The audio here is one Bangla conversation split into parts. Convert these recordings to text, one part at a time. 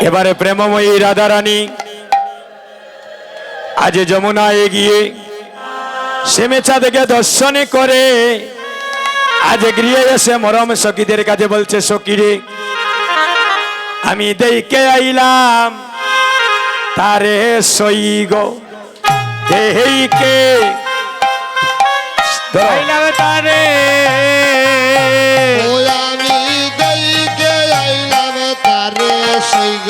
এবারে প্রেমময়ী রাধারানী আজ যমুনায় গিয়ে শ্যামচাঁদকে দর্শন করে আজ গৃহে এসে মরম সখীদের কাছে বলছে, সখীরে আমি দেখে আইলাম তারে সইগ দেহিকে আইলাম তারে আমি দেখে আইলাম তারে সইগ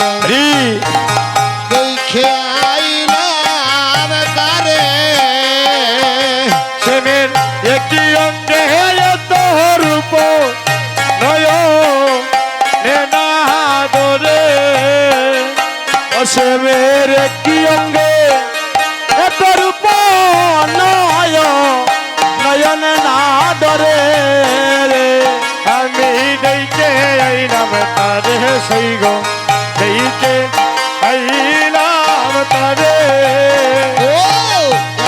দেখে আইলাম তারে প্রেমের একটি অঙ্গে এত রূপ নয় না ধরে অসমের একটি অঙ্গে এত রূপ নয় নয়ন না ধরে আমি দেখে আইলাম তারে সইগ দেখে আইলাম তারে ও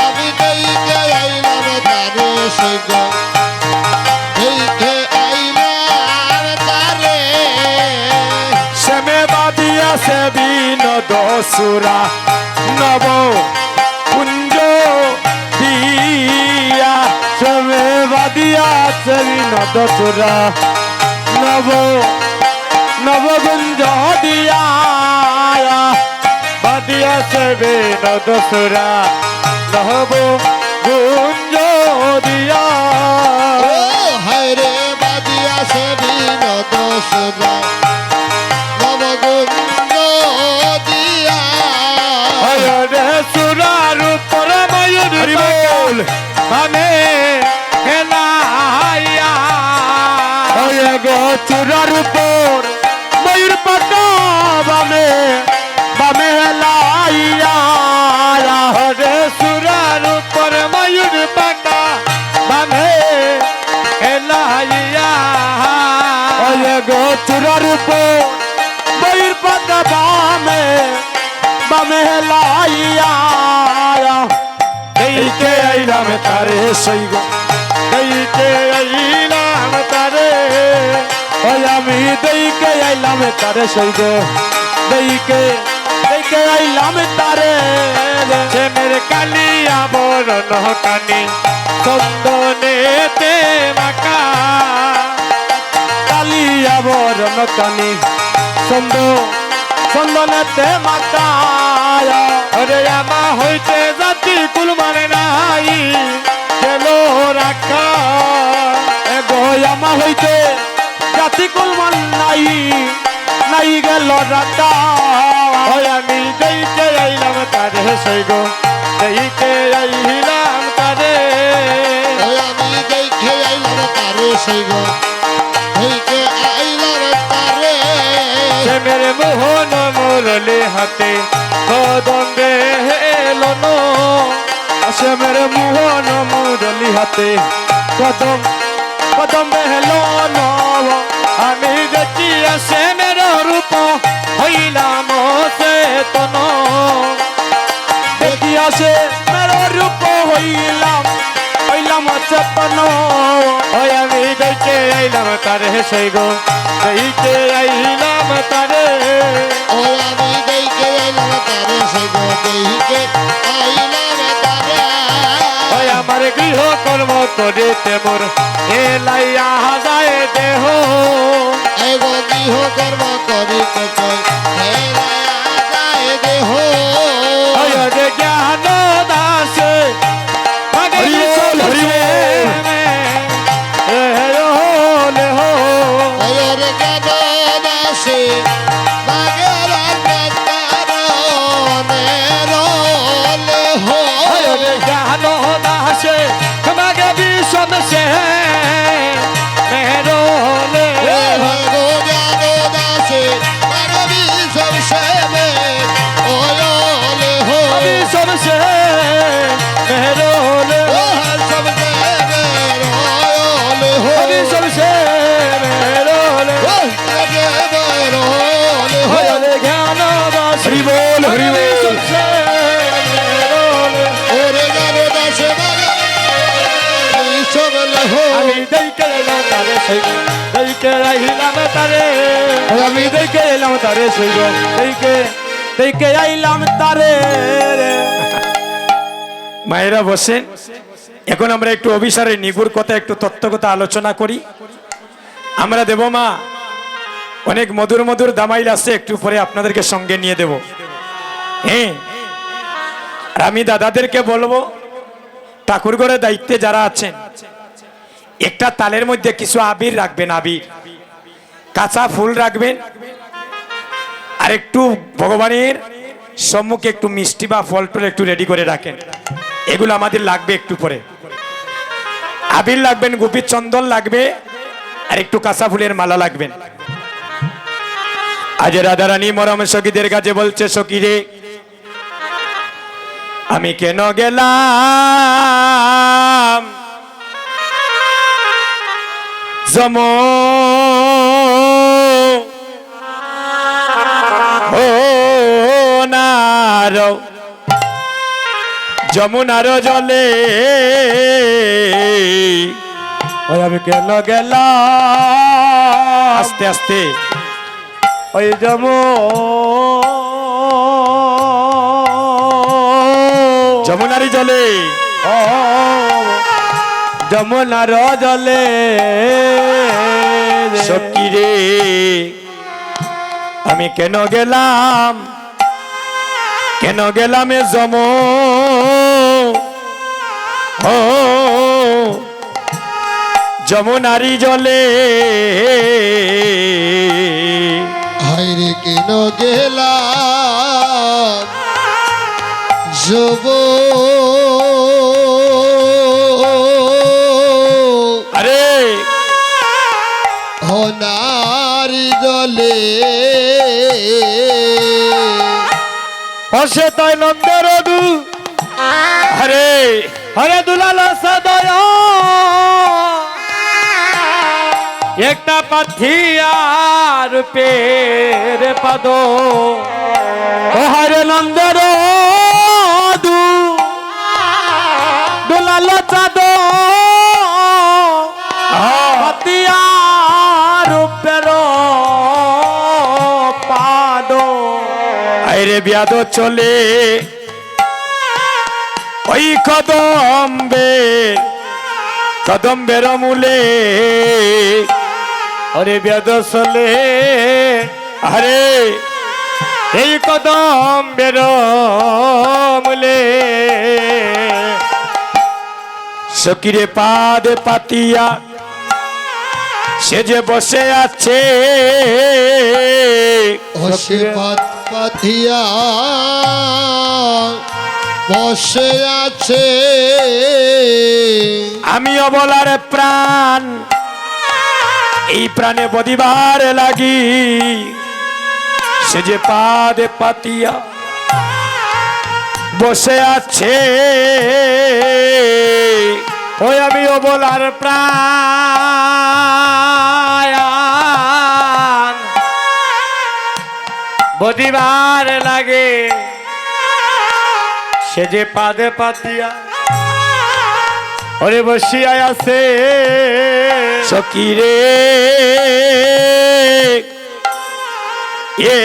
আমি দেখে আইলাম তারে সইগ দেখে আইলাম তারে শ্যামে বাদিয়া সে বিনোদ সুরা নব কুঞ্জ দিয়া শ্যামে বাদিয়া সে বিনোদ সুরা নব নবগুঞ্জ দিয়া বাদিয়া সে বিনোদ সুরা নহব গুঞ্জ দিয়া ও হায়রে বাদিয়া সে বিনোদ সুরা নবগুঞ্জ দিয়া হরে সুরার উপর ময়ূর হরি বল। মানে খেলাইয়া ওয়ে গো চূড়ার উপর ময়ূর পাতা বামে বামে লাইয়া হরে সুরার উপর ময়ূর পাকা মানে খেলাইয়া ওয়ে গো চূড়ার উপর ময়ূর পাতা বামে বামে লাইয়া এইকে আইলাম তারে সইগ দেখে আইলাম তারে ওই আমি দেইকে আইলাম তারে সইগ দেইকে দেইকে আইলাম তারে প্রেমের কালিয়া বরণ কানি চন্দনেতে মাকা কালিয়া বরণ কানি চন্দনেতে মাতায়া ওরে আমা হইতে জাতি কুল মানে নাই গেল রাখা গোয়ামা হইতে জাতি কুলমান নাই নাই গেল রাতা ওই আমি দেখে আইলাম তারে সইগ দেখে আইলাম তারে ও আমি দেখে আইলাম তারে সইগ দেখে আইলাম তারে প্রেমের মোহন মুরলি হাতে কদম্বে হেলন আসে মেরে মোহন মুরলি হাতে কদম কদম বেহলো নব আমি দেখি আসে মের রূপ হইলাম সে তন দেখি আসে মেরে রূপ হইলাম হইলাম চেতন ওই আমি দেখে আইলাম তারে সইগ দেখে আইলাম তারে ও আমি দেখে আইলাম তারে সইগ দেখে আইলাম তারে ওই আমার গৃহ কর্ম করিতে মোর এলাইয়া যায় দেহ এগো গৃহ কর্ম করিতে কই হেলা যায় দেহ ওই রে জ্ঞান দাসে হরি বল, হরি বল। ওর জ্ঞান দাসে মাগের কাতারনের লেহ জ্ঞান দাসে তোমাকে বিষম সে মেরো গো জ্ঞান দাসে মাগবি সবসে ওয় লেহ বিষম সে মেরো ও সবসে ওয় লেহ বিষম সে মেরো জ্ঞান দাস হরি বল, হরি বল। আমি দেখে তারে দেখে রাহিলাম তারে ওই আমি দেখে এলাম তারে সেই গো দেখে আইলাম তারে রে। মায়েরা বসেন। এখন আমরা একটু অভিসারের নিগুর কথা একটু তত্ত্বগত আলোচনা করি। আমরা দেব মা অনেক মধুর মধুর দামাইল আছে, একটু পরে আপনাদেরকে সঙ্গে নিয়ে দেব। হ্যাঁ, আর আমি দাদাদেরকে বলবো ঠাকুরঘরের দায়িত্বে যারা আছেন একটা তালের মধ্যে কিছু আবির রাখবেন, আবির কাঁচা ফুল রাখবেন, আর একটু ভগবানের সম্মুখে একটু মিষ্টি বা ফল টল একটু রেডি করে রাখেন। এগুলো আমাদের লাগবে একটু পরে। আবির লাগবেন, গোপীর চন্দন লাগবে, আর একটু কাঁচা ফুলের মালা লাগবেন। আজ রাধারানী মরম সখীদের কাছে বলছে, সখী রে আমি কেন গেলাম যমুনার জলে, ওই আমি কেন গেলাম আস্তে আস্তে ওই যমুনারি জলে, ও যমুনার জলে সখী রে আমি কেন গেলাম এ যমুনারি জলে। হাইরে কেন গেলাম আরে হনারি জলে, পাশে তাই নন্দরদু আরে হরে দুলাল সদয় একটা পাথিয়ার পের পদ ও হরে নন্দর দু দুলাল চাঁদ পাথিয়ার পের পাদ আইরে বিয়াদ চলে ওই কদম্বের মূলে, হরে বেদ চলে আরে এই কদম বেরমলে সকিরে পাদে পাতিয়া সে যে বসে আছে, হসে পাথিয়া বসে আছে। আমি অবলার প্রাণ এই প্রাণে বদিবার লাগি, সে যে পাদে পাতিয়া বসে আছে। ওই আমি বলার প্রাণ বদিবার লাগে, সে যে পাদে পাতিয়া ওরে বসিয়ায় আছে। সখী রে এ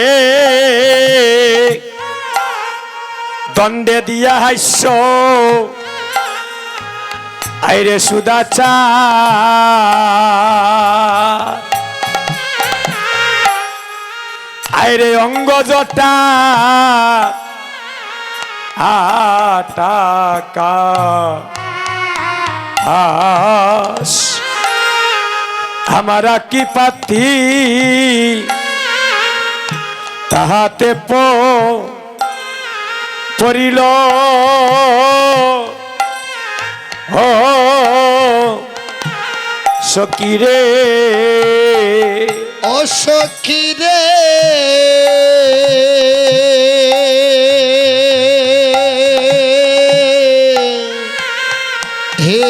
দণ্ডে দিয়া হাস্য আইরে সুদাচা আইরে অঙ্গ জটা আটাকা हमारा की पाती তাহাতে পড়িল ও সখী রে, ও সখী রে হে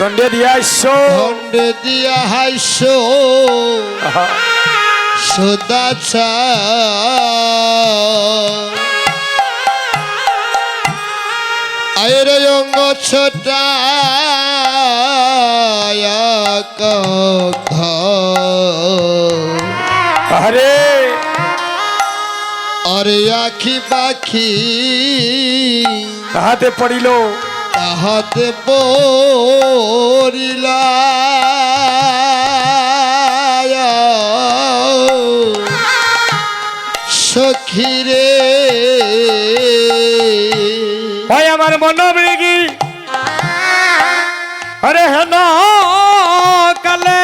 দণ্ডে দিয়া আইসো, দণ্ডে দিয়া হাইসো সদাচা আয়ের অঙ্গ ছোটা কথা আরে আরে আখি পাখি তাহাতে পড়িল তাহাতে পড়িলা সখিরে হয় আমার মনোমৃগী আরে হেন কালে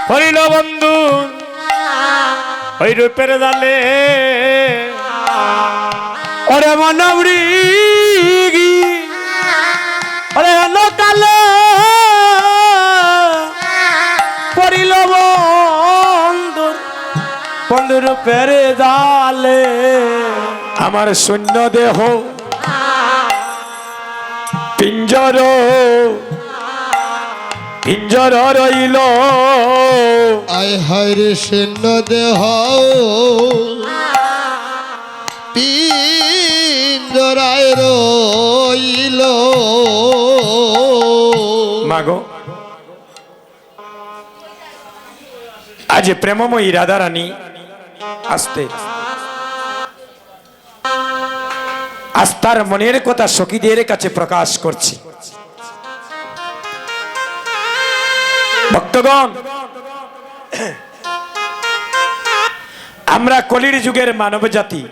পড়িল বন্ধু ওই রূপের জালে ওরে মনবৃগী ওরে হেন কালে পড়িল বন্ধুর পেরে জালে আমার শূন্য দেহ পিঞ্জর পিঞ্জর রইল আয় হায় রে সেন্ন দেহ পিঞ্জরায় রইল মাগো আজ প্রেমময়ী রাধারানী আসতে আস্থার মনের কথা সখীদের কাছে প্রকাশ করছি। ভক্তগণ, আমরা কলির যুগের মানব জাতি,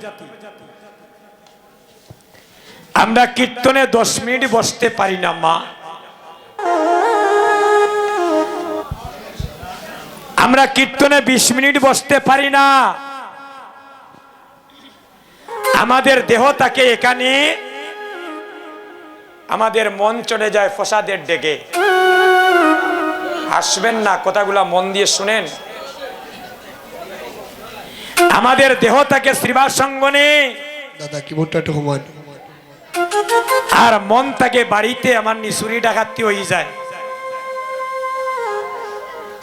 আমরা কীর্তনে 10 মিনিট বসতে পারি না মা। আমরা কীর্তনে 20 মিনিট বসতে পারি না। আমাদের দেহ থাকে এখানে, আমাদের মন চলে যায় ফসাদের ডেকে। আসবেন না, কথাগুলা মন দিয়ে শুনেন। আমাদের দেহ থাকে শ্রীবাসঙ্গনে, দাদা কি মোটা একটু ঘুমান, আর মন থাকে বাড়িতে, আমার নিশুরি ডাকাতি হয়ে যায়।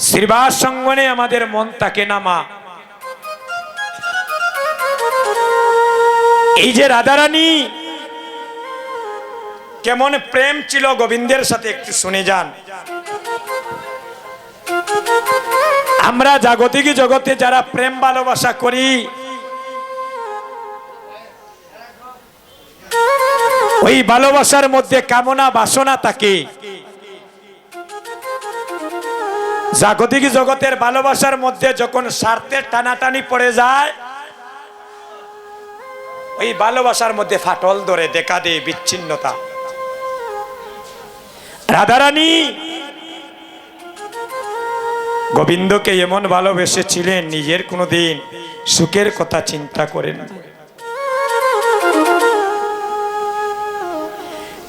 শ্রীবাসঙ্গনে আমাদের মন থাকে না মা। এই যে রাধারানী কেমন প্রেম ছিল গোবিন্দের সাথে, একটু শুনে যান। আমরা জাগতিক জগতে যারা প্রেম ভালোবাসা করি, ওই ভালোবাসার মধ্যে কামনা বাসনা থাকে। জাগতিক জগতের ভালোবাসার মধ্যে যখন স্বার্থের টানাটানি পড়ে যায়, ওই ভালোবাসার মধ্যে ফাটল ধরে, দেখা দেয় বিচ্ছিন্নতা। রাধারানী গোবিন্দকে এমন ভালোবেসেছিলেন, নিজের কোনোদিন সুখের কথা চিন্তা করেন।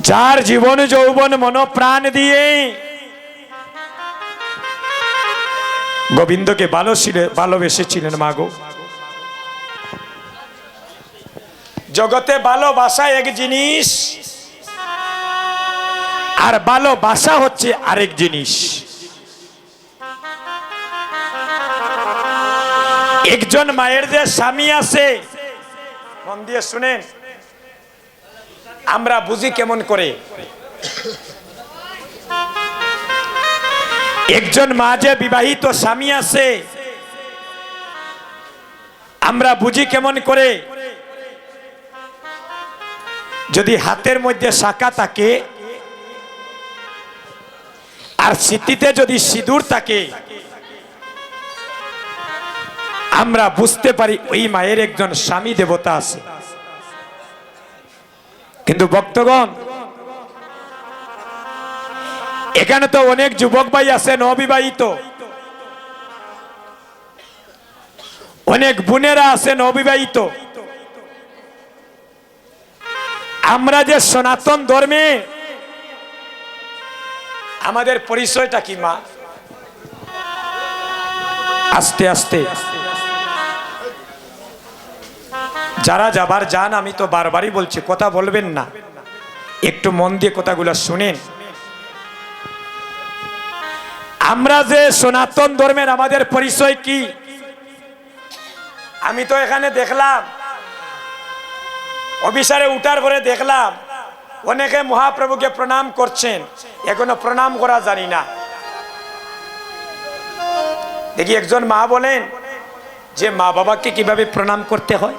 যার জীবন যৌবন মন প্রাণ দিয়ে গোবিন্দকে ভালোবেসেছিলেন মাগো। জগতে ভালোবাসা এক জিনিস, আর ভালোবাসা হচ্ছে আরেক জিনিস। একজন মায়ের যে স্বামী আছে, মন দিয়ে শুনেন, আমরা বুঝি কেমন করে। একজন মা যে বিবাহিত স্বামী আছে, আমরা বুঝি কেমন করে। যদি হাতের মধ্যে শাঁখা থাকে আর সিটিতে যদি সিঁদুর থাকে, আমরা বুঝতে পারি ওই মায়ের একজন স্বামী দেবতা আছে। কিন্তু ভক্তগণ, এখানে তো অনেক যুবক ভাই আছেন অবিবাহিত, অনেক বোনেরা আছেন অবিবাহিত। আমরা যে সনাতন ধর্মে, আমাদের পরিচয়টা কি মা? আস্তে আস্তে যারা যাবার যান, আমি তো বারবারই বলছি, কথা বলবেন না, একটু মন দিয়ে কথাগুলো শুনেন। আমরা যে সনাতন ধর্মের, আমাদের পরিচয় কি? আমি তো এখানে দেখলাম, অফিসারে উঠার পরে দেখলাম অনেকে মহাপ্রভুকে প্রণাম করছেন, এখনো প্রণাম করা জানি না। দেখি একজন মা বলেন যে মা বাবাকে কিভাবে প্রণাম করতে হয়,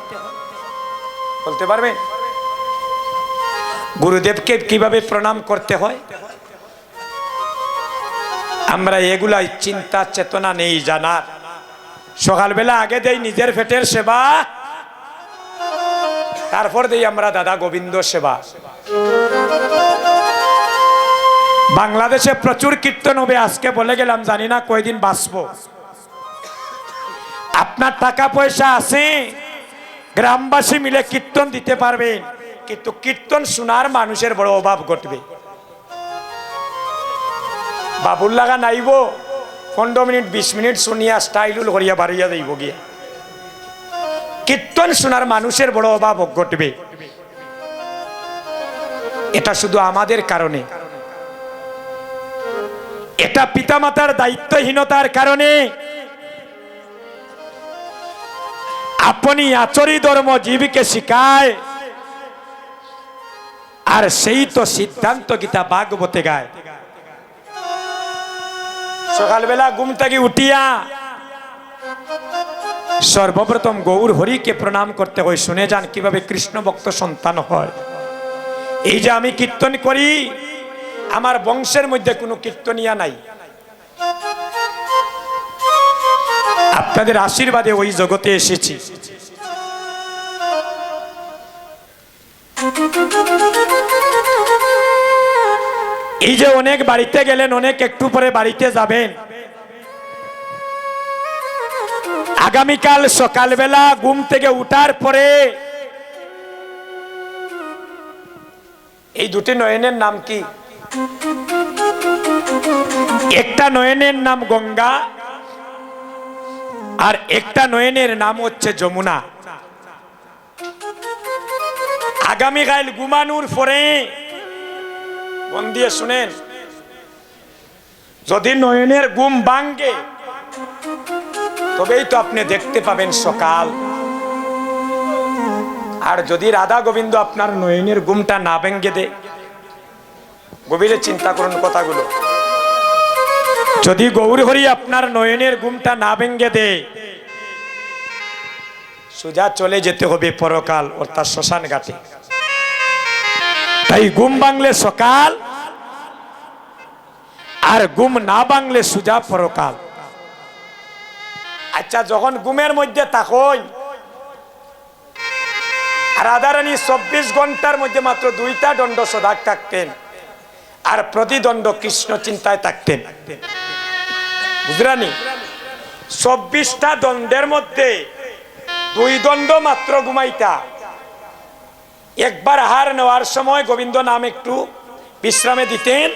বলতে পারবেন? গুরুদেবকে কিভাবে প্রণাম করতে হয়? আমরা এগুলাই চিন্তা চেতনা নেই জানার। সকালবেলা আগে দেই নিজের পেটের সেবা, তারপর দেই আমরা দাদা গোবিন্দ সেবা। বাংলাদেশে প্রচুর কীর্তন হবে, আজকে বলে গেলাম, জানি না কয়দিন বাঁচবো। আপনার টাকা পয়সা আছে, গ্রামবাসী মিলে কীর্তন দিতে পারবেন, কিন্তু কীর্তন শোনার মানুষের বড় অভাব ঘটবে। বাবুর লাগা নাইব 15 মিনিট 20 মিনিট শুনিয়া স্টাইলুল করিয়া বাড়িয়া যাইব গিয়া। কীর্তন শোনার মানুষের বড় অভাব ঘটবে। এটা শুধু আমাদের কারণে, এটা পিতামাতার দায়িত্বহীনতার কারণে। আপনি আচরি ধর্ম জীবকে শিখায়, আর সেই তো সিদ্ধান্ত গীতা ভাগবতে গায়। সকালবেলা ঘুম থেকে উঠিয়া সর্বপ্রথম গৌর হরিকে প্রণাম করতে হয়। শুনে যান কিভাবে কৃষ্ণ ভক্ত সন্তান হয়। এই যে আমি কীর্তন করি, আমার বংশের মধ্যে কোনো কীর্তনিয়া নাই, আপনাদের আশীর্বাদে ওই জগতে এসেছি। এই যে অনেক বাড়িতে গেলেন, অনেক একটু পরে বাড়িতে যাবেন, আগামীকাল সকালবেলা ঘুম থেকে উঠার পরে এই দুটি নয়নের নাম কি? একটা নয়নের নাম গঙ্গা, আর একটা নয়নের নাম হচ্ছে যমুনা। আগামীকাল ঘুমানোর পরে মন দিয়ে শুনেন, যদি নয়নের ঘুম ভাঙ্গে তবেই তো আপনি দেখতে পাবেন সকাল। আর যদি রাধা গোবিন্দ আপনার নয়নের ঘুমটা না ভেঙ্গে দে, গভীরে চিন্তা করুন কথাগুলো, যদি গৌর হরি আপনার নয়নের ঘুমটা না ভেঙ্গে দে, সোজা চলে যেতে হবে পরকাল, অর্থাৎ শ্মশান ঘাটে। তাই ঘুম ভাঙলে সকাল, আর ঘুম না ভাঙলে সোজা পরকাল। আচ্ছা, যখন ঘুমের মধ্যে থাকই, রাধারানী 24 ঘন্টার মধ্যে মাত্র 2টা দণ্ড সদাক থাকতেন, আর প্রতিদণ্ড কৃষ্ণ চিন্তায় থাকতেন। বুঝরানি? 24টা দণ্ডের মধ্যে 2 দণ্ড মাত্র ঘুমাইতা। একবার আহার নেওয়ার সময় গোবিন্দ নাম একটু বিশ্রামে দিতেন।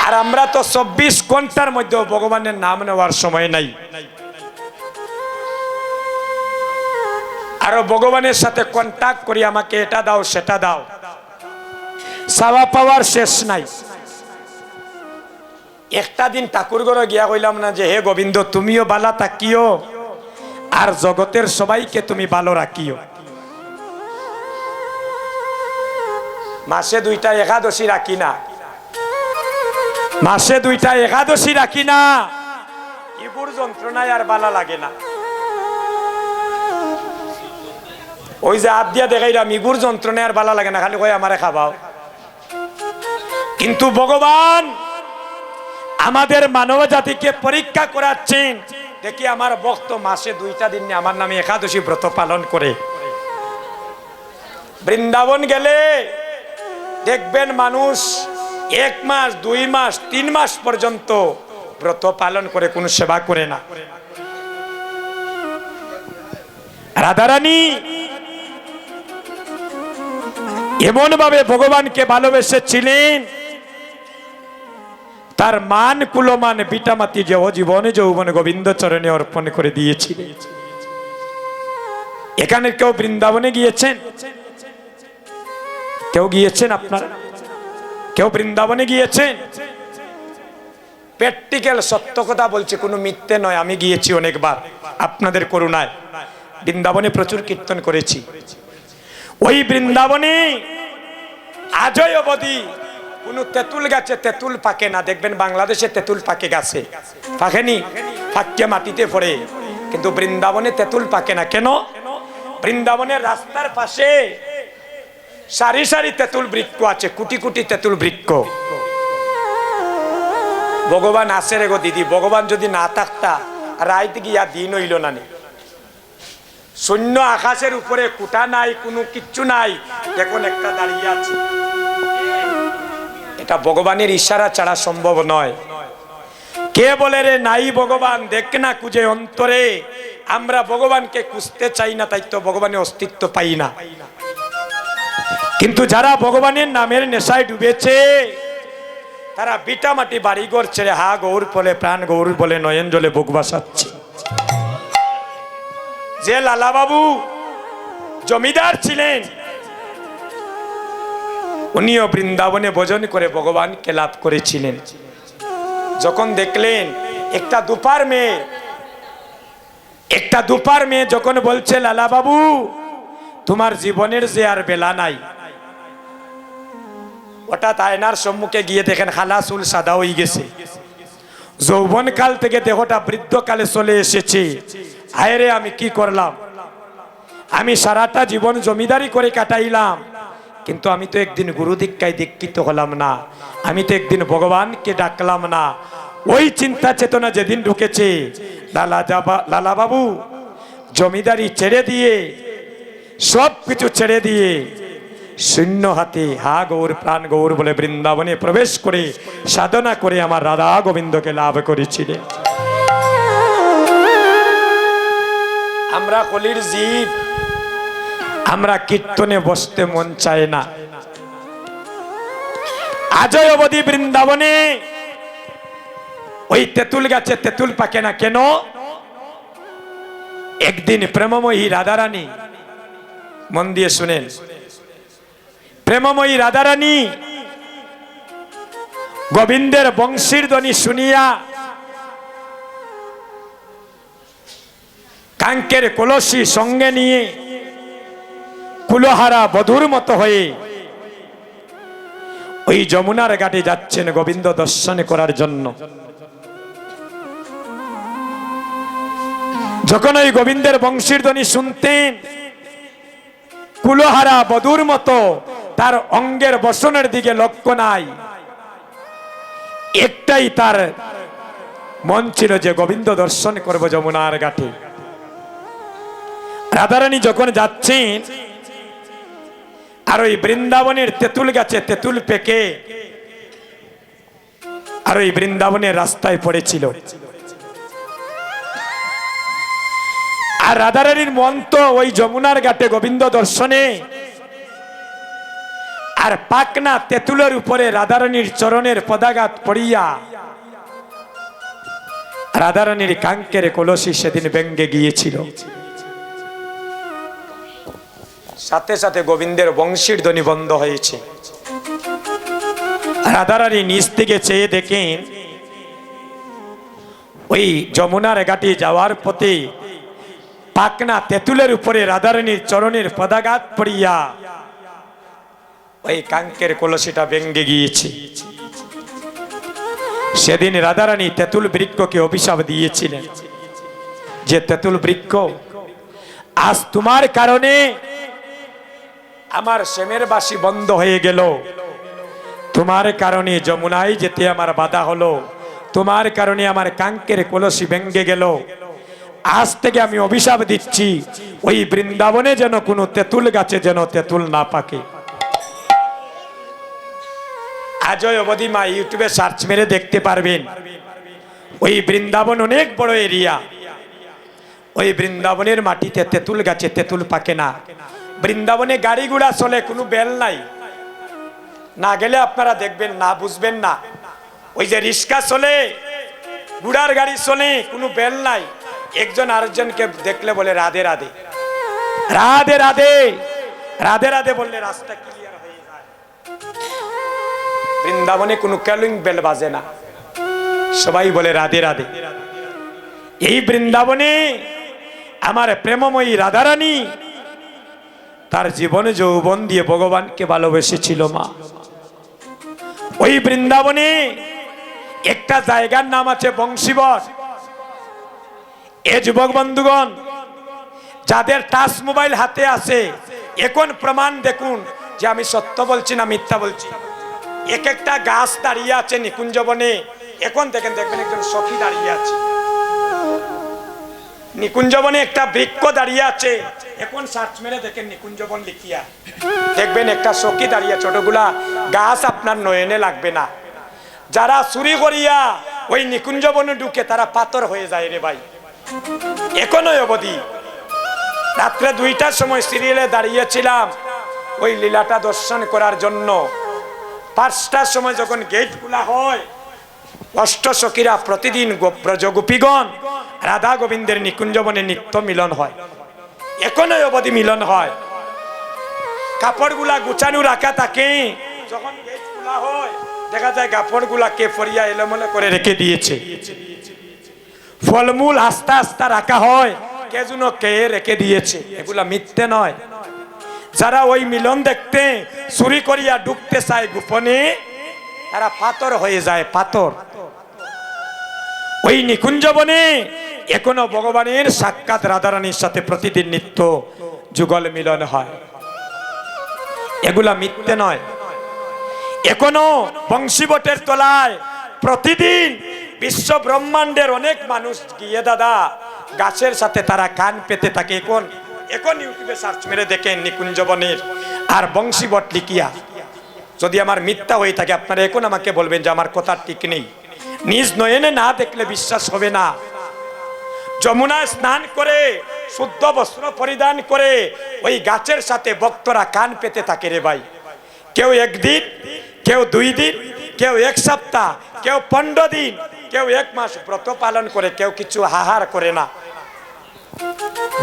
আর আমরা তো 24 ঘন্টার মধ্যে ভগবানের নাম নেওয়ার সময় নাই। আরো ভগবানের সাথে কন্টাক্ট করি, আমাকে এটা দাও সেটা দাও, চাওয়া পাওয়ার শেষ নাই। একটা দিন ঠাকুর ঘরে গিয়া কইলাম না যে হে গোবিন্দ, তুমিও বালা থাকিও, আর জগতের সবাইকে তুমি ভালো রাখিও। মাসে 2টা একাদশী রাখি না, মাসে 2টা একাদশী রাখি না, ইগুর যন্ত্রণায় আর ভালো লাগে না। ওই যে হাত দিয়া দেখাইলাম, ইগুর যন্ত্রণায় আর ভালো লাগে না, খালি কই আমারে খাবাও। কিন্তু ভগবান আমাদের মানব জাতিকে পরীক্ষা করাচ্ছেন, দেখি আমার ভক্ত মাসে 2টা দিন আমার নামে একাদশী ব্রত পালন করে। বৃন্দাবন গেলে দেখবেন মানুষ 1 মাস 2 মাস 3 মাস পর্যন্ত ব্রত পালন করে, কোনো সেবা করে না। রাধারানী এমন ভাবে ভগবানকে ভালোবেসেছিলেন, তার মান কুলমান বিটামাতি যে জীবনে যৌবনে গোবিন্দ চরণে অর্পণ করে দিয়েছিলেন। এখানে কেউ বৃন্দাবনে গিয়েছেন? কেউ গিয়েছেন? আপনারা কেউ বৃন্দাবনে গিয়েছেন? প্র্যাকটিক্যাল সত্য কথা বলছে, কোনো মিথ্যে নয়। আমি গিয়েছি অনেকবার, আপনাদের করুণায়। বৃন্দাবনে প্রচুর কীর্তন করেছি। ওই বৃন্দাবনে আজই অবধি কোনো তেঁতুল গাছে তেঁতুল পাকে না। দেখবেন বাংলাদেশে তেঁতুল পাকে গাছে, পাকেনি, পাকিয়ে মাটিতে পড়ে, কিন্তু বৃন্দাবনে তেঁতুল পাকে না। কেন? বৃন্দাবনের রাস্তার পাশে সারি সারি তেঁতুল বৃক্ষ আছে, কোটি কোটি তেঁতুল বৃক্ষ। ভগবান আসে রে গো দিদি, ভগবান যদি না থাকতা রাইত গিয়া দিন হইল না নি। শূন্য আকাশের উপরে কুটা নাই, কোনো কিচ্ছু নাই, এখন একটা দাঁড়িয়ে আছে। এটা ভগবানের ইশারা ছাড়া সম্ভব নয়। কে বলে রে নাই ভগবান, দেখ না খুঁজে অন্তরে। আমরা ভগবানকে খুঁজতে চাই না, তাই তো ভগবানের অস্তিত্ব পাই না। কিন্তু যারা ভগবানের নামের নেশায় ডুবেছে, তারা বিটা মাটি বাড়িঘর ছেড়ে হা গৌর বলে, প্রাণ গৌর বলে, নয়ন জলে বুক বাসাচ্ছে। যে লালা বাবু জমিদার ছিলেন, উনিও বৃন্দাবনে ভজন করে ভগবানকে লাভ করেছিলেন। যখন দেখলেন একটা দুপার মেয়ে যখন বলছে, লালা বাবু তোমার জীবনের যে আর বেলা নাই, হঠাৎ আয়নার সম্মুখে গিয়ে দেখেন খালা চুল সাদা হয়ে গেছে, যৌবন কাল থেকে দেহটা বৃদ্ধকালে চলে এসেছে। আয়রে আমি কি করলাম, আমি সারাটা জীবন জমিদারি করে কাটাইলাম, কিন্তু আমি তো একদিন গুরু দীক্ষায় দীক্ষিত হলাম না, আমি তো একদিন ভগবানকে ডাকলাম না। ওই চিন্তা চেতনা যেদিন ঢুকেছে, লালা বাবু জমিদারি ছেড়ে দিয়ে, সব কিছু ছেড়ে দিয়ে শূন্য হাতে হা গৌর প্রাণ গৌর বলে বৃন্দাবনে প্রবেশ করে সাধনা করে আমার রাধা গোবিন্দকে লাভ করেছিলেন। আমরা কলির জীব, আমরা কীর্তনে বসতে মন চায় না। আজই অবধি বৃন্দাবনে ওই তেঁতুল গাছে তেঁতুল পাকে না। কেন? একদিন প্রেমময়ী রাধারানী, মন দিয়ে শুনেন, প্রেমময়ী রাধারানী গোবিন্দের বংশীর ধ্বনি শুনিয়া কাঙ্কের কলসি সঙ্গে নিয়ে কুলহারা বধূর মতো হয়ে ওই যমুনার ঘাটে যাচ্ছেন গোবিন্দ দর্শন করার জন্য। যখন ওই গোবিন্দের বংশীর ধ্বনি শুনতেন, কুলহারা বধূর মতো তার অঙ্গের বসনের দিকে লক্ষ্য নাই, একটাই তার মন ছিল যে গোবিন্দ দর্শন করব যমুনার ঘাটে। রাধারানী যখন যাচ্ছেন, আর ওই বৃন্দাবনের তেঁতুল গাছে তেঁতুল পেকে আর ওই বৃন্দাবনের রাস্তায় পড়েছিল। আর রাধারানীর মন তো ওই যমুনার ঘাটে গোবিন্দ দর্শনে। আর পাকনা তেঁতুলের উপরে রাধারানীর চরণের পদাঘাত পড়িয়া রাধারানীর কাঙ্কের কলসি সেদিন ভেঙ্গে গিয়েছিল। সাথে সাথে গোবিন্দের বংশীর ধ্বনি বন্ধ হয়েছে। রাধারানী নিচ থেকে চেয়ে দেখেন, ওই যমুনার ঘাটে যাওয়ার পথে পাকনা তেঁতুলের উপরে রাধারানীর চরণের পদাঘাত পড়িয়া ওই কাঙ্কের কলসিটা ভেঙ্গে গিয়েছে। সেদিন রাধারানী তেঁতুল বৃক্ষকে অভিশাপ দিয়েছিলেন যে, তেঁতুল বৃক্ষ, আজ তোমার কারণে আমার শ্যামের বাসি বন্ধ হয়ে গেল, তোমার কারণে যমুনায় যেতে আমার বাধা হলো, তোমার কারণে আমার কাঙ্কের কলসি ভেঙ্গে গেল। আজ থেকে আমি অভিশাপ দিচ্ছি, ওই বৃন্দাবনে যেন কোনো তেঁতুল গাছে যেন তেঁতুল না পাকে। আজই অবধি মা ইউটিউবে সার্চ মেরে দেখতে পারবেন, ওই বৃন্দাবন অনেক বড় এরিয়া, ওই বৃন্দাবনের মাটিতে তেঁতুল গাছে তেঁতুল পাকে না। বৃন্দাবনে গাড়ি ঘোড়া চলে, কোনো বেল নাই, না গেলে আপনারা দেখবেন না, বুঝবেন না। ওই যে রিক্সা চলে, ঘোড়ার গাড়ি চলে, কোনো বেল নাই। একজন আরেকজনকে দেখলে বলে রাধে রাধে, রাধে রাধে, রাধে রাধে বললে রাস্তা ক্লিয়ার হয়ে যায়। বৃন্দাবনে কোনো ক্যালিং বেল বাজে না, সবাই বলে রাধে রাধে। এই বৃন্দাবনে আমার প্রেমময়ী রাধারানী তার জীবনে যৌবন দিয়ে ভগবানকে ভালোবেসেছিল মা। ওই বৃন্দাবনে একটা জায়গার নাম আছে বংশীবট। এ যুবক বন্ধুগণ, যাদের টাচ মোবাইল হাতে আছে, এখন প্রমাণ দেখুন যে আমি সত্য বলছি না মিথ্যা বলছি। এক একটা গাছ দাঁড়িয়ে আছে নিকুঞ্জবনে। এখন দেখেন, দেখবেন একজন সখী দাঁড়িয়ে আছে নিকুঞ্জবনে, একটা বৃক্ষ দাঁড়িয়ে আছে। এখন সার্চ মেরে দেখেন নিকুঞ্জবন লিখিয়া, দেখবেন একটা সখী দাঁড়িয়ে। ছোটগুলা গাছ আপনার নয়নে লাগবে না। যারা চুরি করিয়া ওই নিকুঞ্জবনে ঢুকে তারা পাথর হয়ে যায় রে ভাই। এখনো অবধি রাত্রে 2টার সময় সিরিয়ালে দাঁড়িয়েছিলাম ওই লীলাটা দর্শন করার জন্য। 5টার সময় যখন গেট খোলা হয়, অষ্ট সখীরা প্রতিদিন ব্রজগোপীগণ রাধা গোবিন্দের নিকুঞ্জবনে নিত্য মিলন হয়। এখনো অবধি মিলন হয়। কাপড়গুলা গুছানো রাখা থাকে। যখন গেট খোলা হয় দেখা যায় কাপড়গুলা কে ফরিয়া এলোমেলো করে রেখে দিয়েছে। ফলমূল আস্তে আস্তে রাখা হয়, কে যেন কে রেখে দিয়েছে। এগুলা মিথ্যে নয়। যারা ওই মিলন দেখতে চুরি করিয়া ঢুকতে চায় গোপনে, তারা পাথর হয়ে যায়, পাথর। ওই নিকুঞ্জবনে এখনো ভগবানের সাক্ষাৎ রাধারানীর সাথে প্রতিদিন নিত্য যুগল মিলন হয়। এগুলা মিথ্যে নয়। এখনো বংশীবটের তলায় প্রতিদিন বিশ্ব ব্রহ্মাণ্ডের অনেক মানুষ গিয়ে দাদা গাছের সাথে তারা কান পেতে থাকে। এখন ইউটিউবে সার্চ মেরে দেখেন নিকুঞ্জবনের আর বংশীবট লিখিয়া। যদি আমার মিথ্যা হয়ে থাকে আপনারা এখন আমাকে বলবেন যে আমার কথা ঠিক নেই। নিজ নয়নে না দেখলে বিশ্বাস হবে না। যমুনায় স্নান করে শুদ্ধ বস্ত্র পরিধান করে ওই গাছের সাথে ভক্তরা কান পেতে থাকে রে ভাই। কেউ 1 দিন, কেউ 2 দিন, কেউ 1 সপ্তাহ, কেউ 15 দিন, কেউ 1 মাস ব্রত পালন করে, কেউ কিছু আহার করে না।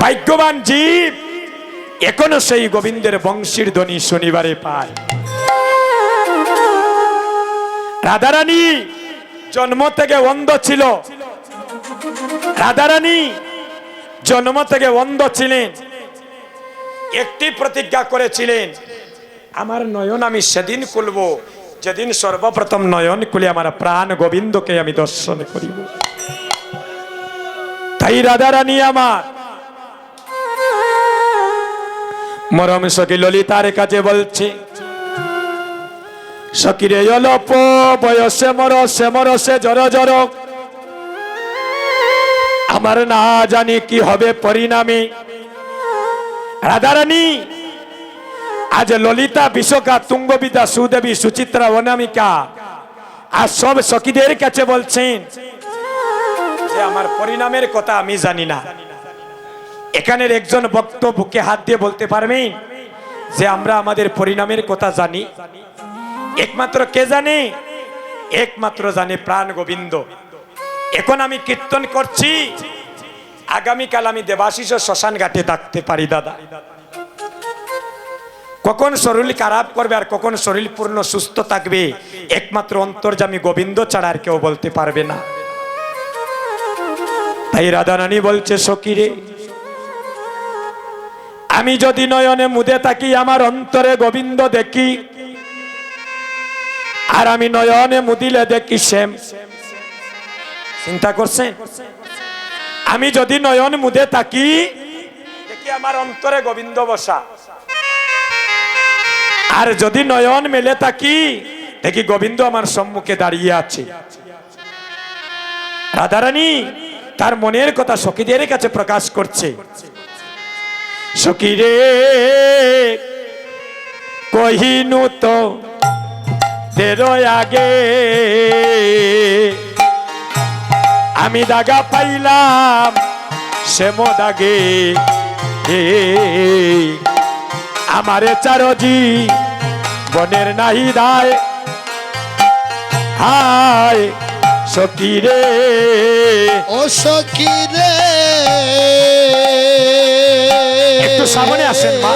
ভাগ্যবান জীব এখনো সেই গোবিন্দের বংশীর ধ্বনি শনিবারে পায়। রাধারানী জন্ম থেকে অন্ধ ছিল। রাধারানী জন্ম থেকে অন্ধ ছিলেন। একটি প্রতিজ্ঞা করেছিলেন, আমার নয়ন আমি সেদিন খুলব যেদিন সর্বপ্রথম নয়ন খুলে আমার প্রাণ গোবিন্দকে আমি দর্শন করিব। তাই রাধারানী আমার মরম সখী ললিতার কাছে বলছে, সখীরে অল্প বয়সে মরসে জর জর, আমার না জানি কি হবে পরিণামে। রাধারানী আজ ললিতা, বিশোকা, তুঙ্গবিদ্যা, সুদেবী, সুচিত্রা, অনামিকা আর সব সখীদের কাছে বলছেন যে আমার পরিণামের কথা আমি জানি না। এখানের একজন ভক্ত বুকে হাত দিয়ে বলতে পারবেন যে আমরা আমাদের পরিণামের কথা জানি? একমাত্র কে জানে? একমাত্র জানে প্রাণ গোবিন্দ। এখন আমি কীর্তন করছি, আগামীকাল আমি দেবাশিস শ্মশান ঘাটে থাকতে পারি দাদা। কখন শরীর খারাপ করবে আর কখন শরীর পূর্ণ সুস্থ থাকবে একমাত্র অন্তর্যামী গোবিন্দ ছাড়া আর কেউ বলতে পারবে না। তাই রাধারানী বলছে, সখীরে আমি যদি নয়নে মুদে থাকি আমার অন্তরে গোবিন্দ দেখি, আর আমি নয়নে মুদিলে দেখি শ্যাম। চিন্তা করছেন? আমি যদি নয়ন মুদে থাকি দেখি আমার অন্তরে গোবিন্দ বসা, আর যদি নয়ন মেলে থাকি দেখি গোবিন্দ আমার সম্মুখে দাঁড়িয়ে আছে। রাধারানী তার মনের কথা সখীদের কাছে প্রকাশ করছে। সখীরে কহিনু তো তেরো আগে আমি দাগা পাইলাম শ্যাম দাগে, আমারে চারজি বনের নাহি দায়। হায় সখীরে, ও সখীরে, একটু সামনে আসেন মা,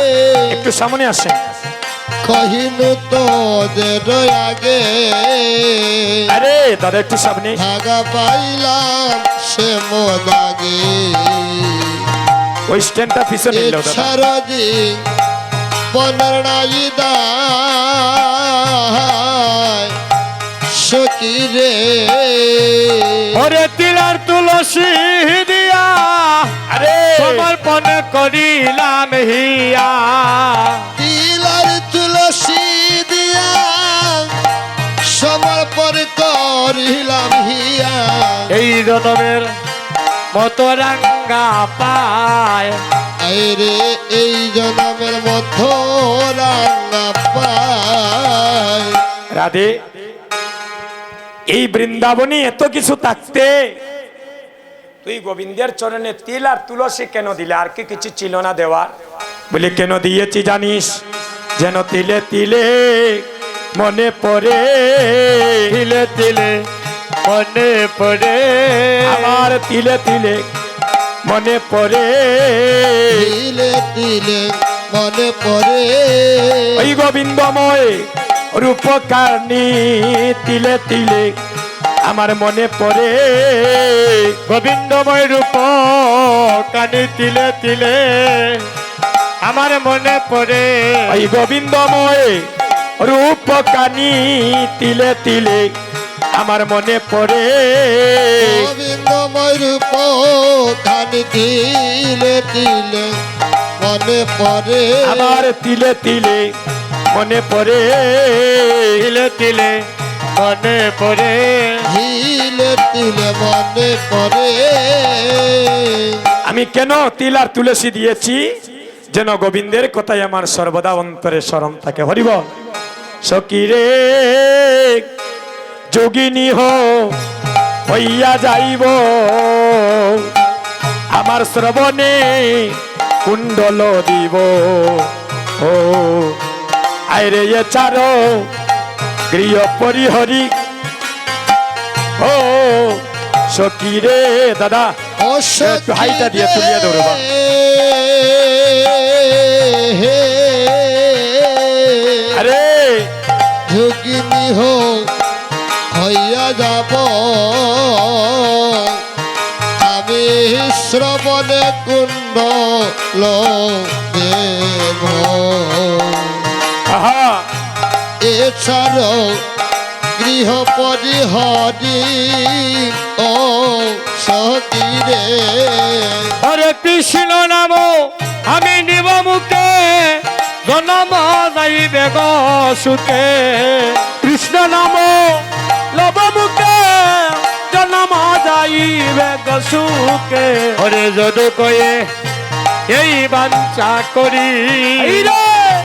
একটু সামনে আসেন। কহিনু তোদের আগে আরে দাদা একটু সামনে। ভাগা পাইলাম সে মোদাগে, ওই স্ট্যান্ডটা পিছনে নিল দাদা। সারাদিন বনের নাই দায় সখী রে ওরে তিলার তুলসী দিয়া আরে সমর্পণ করিলাম হিয়া তিলার তুলসী দিয়া সমর্পণ করিলাম হিয়া এই জনমের মতো রাঙ্গা পায় আরে এই জনমের মধ্য রাঙা পায় রাধে এই বৃন্দাবনে এত কিছু থাকতে তুই গোবিন্দের চরণে তিল আর তুলসী কেন দিলে? আর কি কিছু ছিল না দেওয়ার? বলে কেন দিয়েছি জানিস? যেন তিলে তিলে মনে পড়ে, তিলে তিলে মনে পড়ে আমার তিলে তিলে মনে পড়ে তিলে তিলে মনে পড়ে ওই গোবিন্দময় রূপকারণী তিলে তিলে আমার মনে পড়ে গোবিন্দময় রূপ কানি তিলে তিলে আমার মনে পড়ে ওই গোবিন্দময় রূপকারণী তিলে তিলে আমার মনে পড়ে গোবিন্দময় রূপ খানি তিলে তিলে মনে পড়ে আমার তিলে তিলে মনে পড়ে তিলে তিলে মনে পড়ে তিলে তিলে মনে পড়ে আমি কেন তিল আর তুলসী দিয়েছি? যেন গোবিন্দের কথাই আমার সর্বদা অন্তরে স্মরণ থাকে। হরিব সখী রে যোগিনী হইয়া যাইব আমার শ্রবণে কুণ্ডল দিব ও আইরে এ চারো গৃহ পরিহরি ও সখী রে দাদা ও একটু হাইটা দিয়ে তুলিয়ে দেবো রে বাবা। আরে যোগিনী হইয়া যাব আমি শ্রবণে কুণ্ডল দেব আহা এছাড়াও গৃহ পরিহরি ও সখী রে হরে কৃষ্ণ নাম আমি নিব মুখে জনম যাইবে গো সুখে কৃষ্ণ নাম লব মুখে জনম যাইবে গো সুখে হরে যদু কয়ে এই বাঞ্ছা করি এই রে